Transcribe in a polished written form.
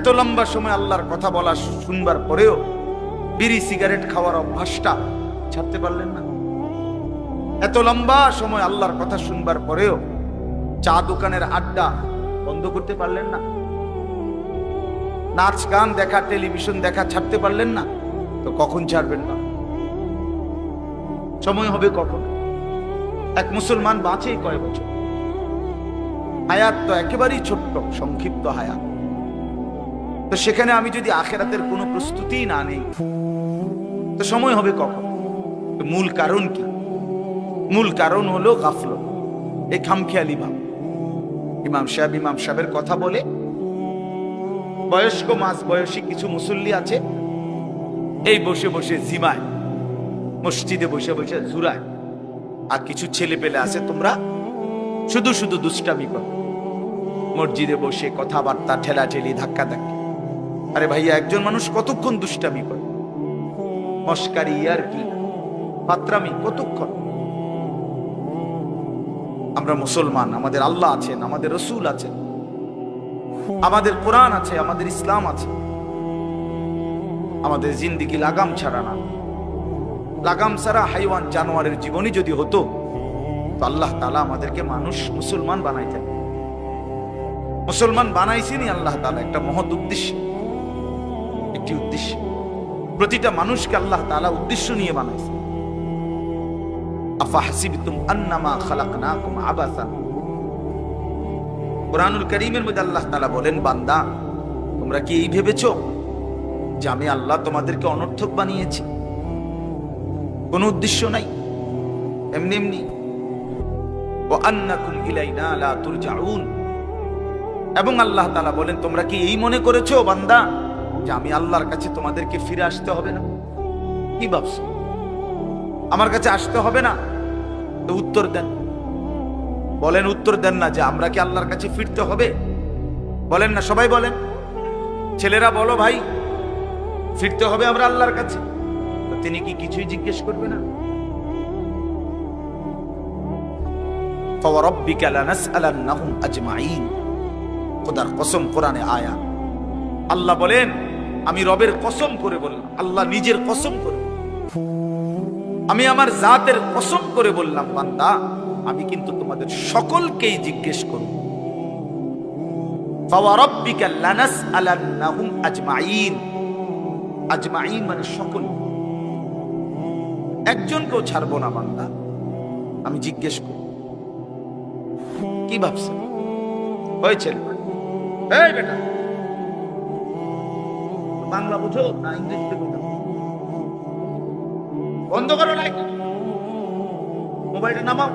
এত লম্বা সময় আল্লাহর কথা বলা শুনবার পরেও বিড়ি সিগারেট খাওয়ার অভ্যাসটা ছাড়তে পারলেন না। এত লম্বা সময় আল্লাহর কথা শুনবার পরেও চা দোকানের আড্ডা বন্ধ করতে পারলেন না। নাচ গান দেখা, টেলিভিশন দেখা ছাড়তে পারলেন না। তো কখন ছাড়বেন না? সময় হবে কখন? এক মুসলমান বাঁচে কয় বছর? হায়াত তো একেবারেই ছোট্ট, সংক্ষিপ্ত হায়াত। তো সেখানে আমি যদি আখেরাতের কোনো প্রস্তুতি না নেই, তো সময় হবে কখন? তো মূল কারণ কি? মূল কারণ হলো গাফলত, এই খামখেয়ালি ভাব। ইমাম সাহেবের কথা বলে বয়স্ক মাঝ বয়সী কিছু মুসল্লি আছে, এই বসে বসে জিমায়, মসজিদে বসে বসে জুরায়। আর কিছু ছেলে পেলে আছে, তোমরা শুধু শুধু দুষ্টামি করো, মসজিদে বসে কথাবার্তা, ঠেলাঠেলি, ধাক্কা ধাক্কি। আরে ভাইয়া, একজন মানুষ কতক্ষণ দুষ্টামি করে? মস্কারি, ইয়ারকি, ফাত্রামি কতক্ষণ? আমরা মুসলমান, আমাদের আল্লাহ আছেন, আমাদের রসুল আছেন, আমাদের কোরআন আছে, আমাদের ইসলাম আছে। আমাদের জিন্দিগি লাগাম ছাড়া না। লাগাম ছাড়া হাইওয়ান জানোয়ারের জীবনই যদি হতো, তো আল্লাহ তাআলা আমাদেরকে মানুষ মুসলমান বানাইতেন। মুসলমান বানাইছেনই আল্লাহ তাআলা একটা মহৎ উদ্দেশ্য, একটি উদ্দেশ্য। প্রতিটা মানুষকে আল্লাহ তাআলা উদ্দেশ্য নিয়ে বানাইছেন। আফাহাসিবতুম আন্নামা খালাকনাকুম আবাসান। কুরআনুল কারীমের মধ্যে আল্লাহ তাআলা বলেন, বান্দা, তোমরা কি এই ভেবেছো যে আমি আল্লাহ তোমাদেরকে অনর্থক বানিয়েছি? কোনো উদ্দেশ্য নাই, এমনি এমনি। ওয়া আন্নাকুম ইলাইনা লা তুরজাউন। এবং আল্লাহ তাআলা বলেন, তোমরা কি এই মনে করেছো বান্দা যে আমি আল্লাহর কাছে তোমাদেরকে ফিরে আসতে হবে না? কি ভাবছো? আমার কাছে আসতে হবে না? তো উত্তর দেন, বলেন, উত্তর দেন না যে আমরা কি আল্লাহর কাছে ফিরতে হবে? বলেন না, সবাই বলেন। ছেলেরা বলো, ভাই, ফিরতে হবে আমরা আল্লাহর কাছে। তো তিনি কি কিছুই জিজ্ঞেস করবে না? ফাওয়ারাব্বিকা লানাসআলান্নাহুম আজমাইন। খোদার কসম, কোরআনে আয়াত। আল্লাহ বলেন, আমি রবের কসম করে বললাম, আল্লাহ নিজের কসম করে, আমি আমার জাতের কসম করে বললাম, বান্দা, আমি কিন্তু তোমাদের সকলকেই জিজ্ঞেস করব। ফাওয়ারাব্বিকা লানাসআলান্নাহুম আজমাইন। আজমাইন মানে সকল, একজনকেও ছাড়বো না বান্দা, আমি জিজ্ঞেস করব। কি ভাবছে? হয়েছে? এই বেটা, বাংলা বুঝো না ইংরেজিতে বুঝো? বন্ধ করো লাইট, মোবাইলটা নামাও।